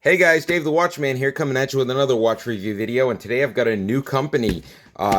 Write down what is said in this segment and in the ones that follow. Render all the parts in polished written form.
Hey guys, Dave the Watchman here coming at you with another watch review video, and today I've got a new company,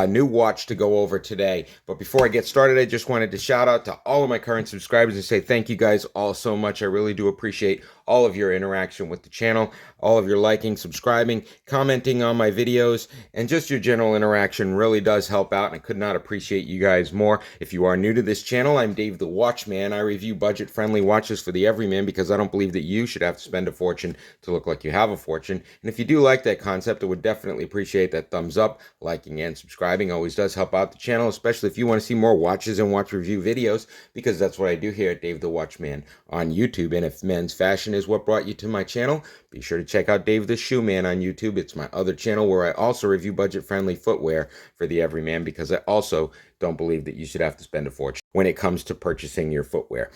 new watch to go over today. But before I get started, I just wanted to shout out to all of my current subscribers and say thank you guys all so much. I really do appreciate all of your interaction with the channel, all of your liking, subscribing, commenting on my videos, and just your general interaction really does help out, and I could not appreciate you guys more. If you are new to this channel, I'm Dave the Watchman. I review budget-friendly watches for the everyman because I don't believe that you should have to spend a fortune to look like you have a fortune. And if you do like that concept, I would definitely appreciate that thumbs up. Liking and subscribing always does help out the channel, especially if you want to see more watches and watch review videos, because that's what I do here at Dave the Watchman on YouTube. And if men's fashion is what brought you to my channel, be sure to check out Dave the Shoe Man on YouTube. It's my other channel where I also review budget-friendly footwear for the everyman, because I also don't believe that you should have to spend a fortune when it comes to purchasing your footwear.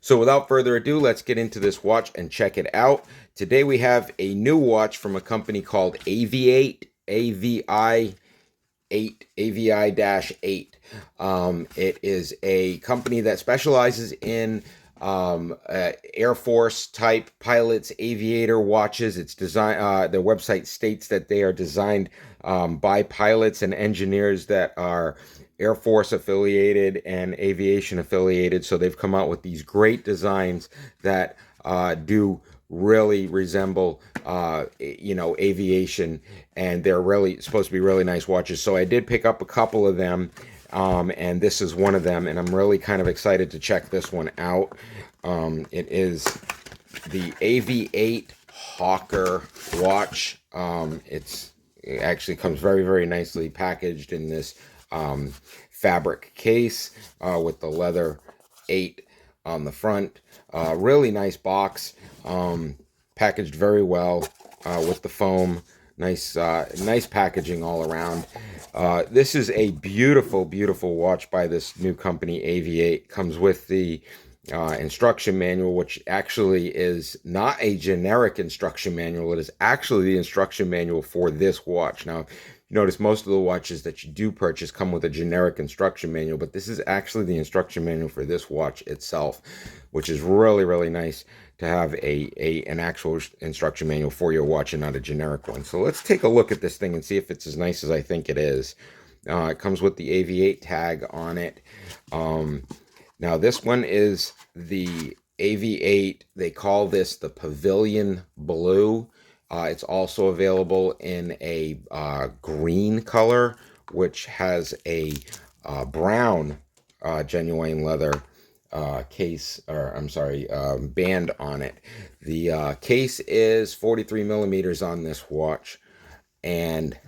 So without further ado, let's get into this watch and check it out. Today we have a new watch from a company called AVI-8, AVI-8, AVI-8. It is a company that specializes in Air Force type pilots, aviator watches. It's designed, their website states that they are designed by pilots and engineers that are Air Force affiliated and aviation affiliated. So they've come out with these great designs that do really resemble aviation, and they're really supposed to be really nice watches. So I did pick up a couple of them, and this is one of them, and I'm really kind of excited to check this one out. It is the AVI-8 Hawker watch. It actually comes very, very nicely packaged in this fabric case with the leather 8 on the front. Really nice box, packaged very well with the foam. Nice packaging all around. This is a beautiful, beautiful watch by this new company, AVI-8. Comes with the instruction manual, which actually is not a generic instruction manual. It is actually the instruction manual for this watch. Now, you notice most of the watches that you do purchase come with a generic instruction manual, but this is actually the instruction manual for this watch itself, which is really, really nice to have an actual instruction manual for your watch and not a generic one. So let's take a look at this thing and see if it's as nice as I think it is. It comes with the AVI-8 tag on it. Now this one is the AVI-8. They call this the Pavilion Blue. It's also available in a green color, which has a brown genuine leather case, or I'm sorry, band on it. The case is 43 millimeters on this watch, and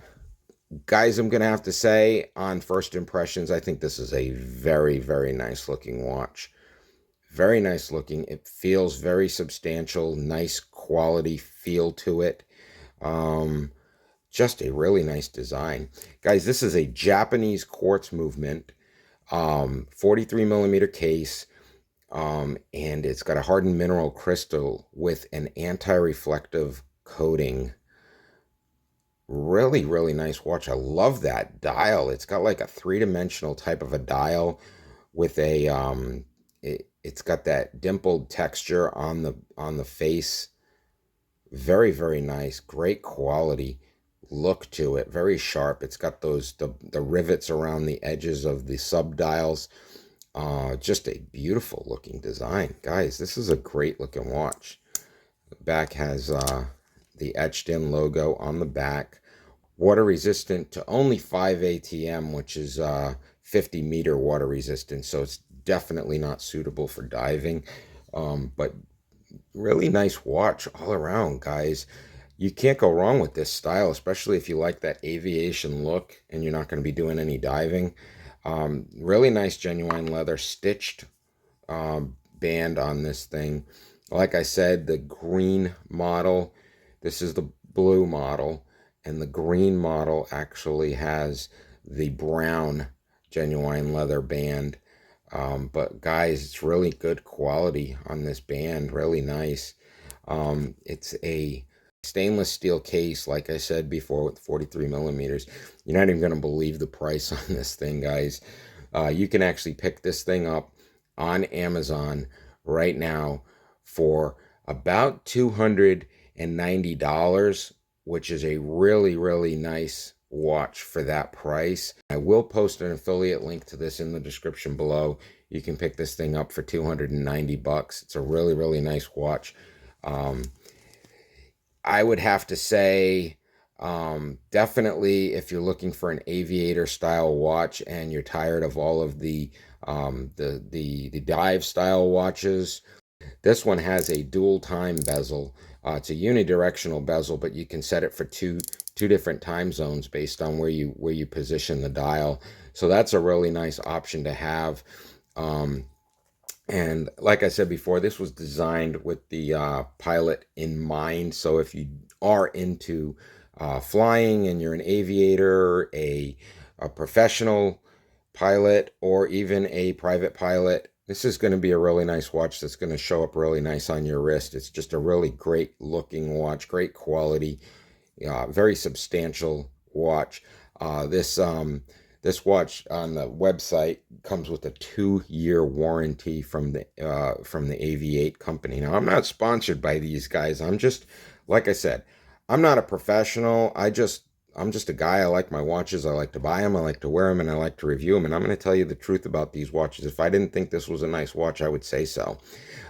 guys, I'm gonna have to say, on first impressions, I think this is a very, very nice looking watch. Very nice looking. It feels very substantial, nice quality feel to it. Just a really nice design. Guys, this is a Japanese quartz movement, 43 millimeter case, and it's got a hardened mineral crystal with an anti-reflective coating. Really, really nice watch. I love that dial. It's got like a three-dimensional type of a dial with a it's got that dimpled texture on the face. Very, very nice. Great quality look to it. Very sharp. It's got the rivets around the edges of the sub dials. Just a beautiful looking design. Guys, this is a great looking watch. The back has the etched in logo on the back. Water resistant to only 5 ATM, which is 50 meter water resistance, so it's definitely not suitable for diving, but really nice watch all around, guys. You can't go wrong with this style, especially if you like that aviation look and you're not going to be doing any diving. Really nice genuine leather stitched band on this thing. Like I said, the green model, this is the blue model, and the green model actually has the brown genuine leather band. But guys, it's really good quality on this band, really nice. It's a stainless steel case, like I said before, with 43 millimeters. You're not even going to believe the price on this thing, guys. You can actually pick this thing up on Amazon right now for about $200 $90, which is a really, really nice watch for that price. I will post an affiliate link to this in the description below. You can pick this thing up for $290. It's a really, really nice watch. I would have to say, definitely if you're looking for an aviator style watch and you're tired of all of the dive style watches, this one has a dual time bezel. It's a unidirectional bezel, but you can set it for two different time zones based on where you position the dial. So that's a really nice option to have. And like I said before, this was designed with the pilot in mind. So if you are into flying and you're an aviator, a professional pilot, or even a private pilot, this is going to be a really nice watch that's going to show up really nice on your wrist. It's just a really great looking watch, great quality, very substantial watch. This watch on the website comes with a 2-year warranty from the AVI-8 company. Now, I'm not sponsored by these guys. I'm just, like I said, I'm not a professional. I'm just a guy. I like my watches. I like to buy them. I like to wear them, and I like to review them. And I'm going to tell you the truth about these watches. If I didn't think this was a nice watch, I would say so.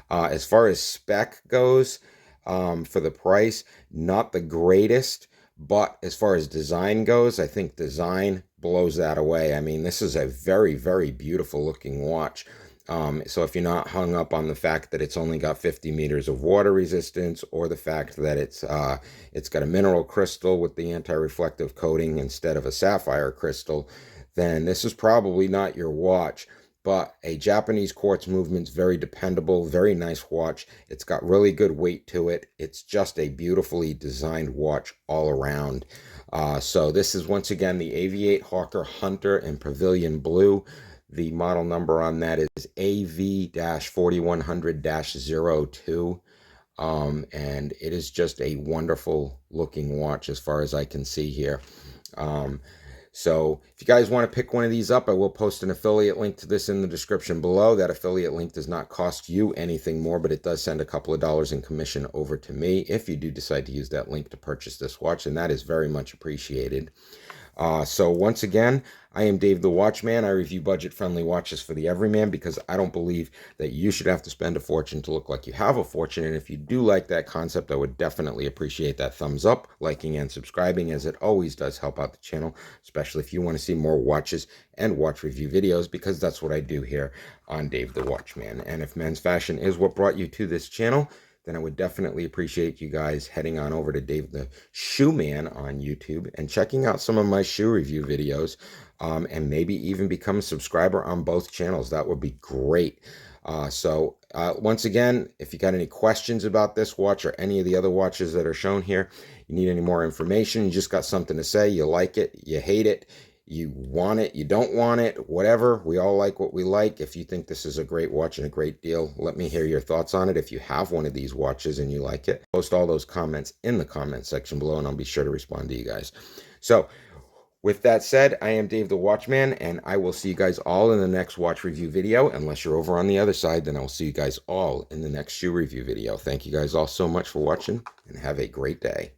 As far as spec goes, for the price, not the greatest. But as far as design goes, I think design blows that away. I mean, this is a very, very beautiful looking watch. So if you're not hung up on the fact that it's only got 50 meters of water resistance, or the fact that it's got a mineral crystal with the anti-reflective coating instead of a sapphire crystal, then this is probably not your watch. But a Japanese quartz movement's very dependable, very nice watch. It's got really good weight to it. It's just a beautifully designed watch all around. So this is once again the AVI-8 Hawker Hunter in Pavilion Blue. The model number on that is AV-4100-02. And it is just a wonderful looking watch as far as I can see here. So if you guys want to pick one of these up, I will post an affiliate link to this in the description below. That affiliate link does not cost you anything more, but it does send a couple of dollars in commission over to me if you do decide to use that link to purchase this watch, and that is very much appreciated. So once again, I am Dave the Watchman. I review budget-friendly watches for the everyman because I don't believe that you should have to spend a fortune to look like you have a fortune. And if you do like that concept, I would definitely appreciate that thumbs up, liking, and subscribing, as it always does help out the channel, especially if you want to see more watches and watch review videos, because that's what I do here on Dave the Watchman. And if men's fashion is what brought you to this channel, then I would definitely appreciate you guys heading on over to Dave the Shoe Man on YouTube and checking out some of my shoe review videos, and maybe even become a subscriber on both channels. That would be great. Once again, if you got any questions about this watch or any of the other watches that are shown here, you need any more information, you just got something to say, you like it, you hate it, you want it, you don't want it, whatever. We all like what we like. If you think this is a great watch and a great deal, let me hear your thoughts on it. If you have one of these watches and you like it, post all those comments in the comment section below, and I'll be sure to respond to you guys. So with that said, I am Dave the Watchman, and I will see you guys all in the next watch review video. Unless you're over on the other side, then I'll see you guys all in the next shoe review video. Thank you guys all so much for watching, and have a great day.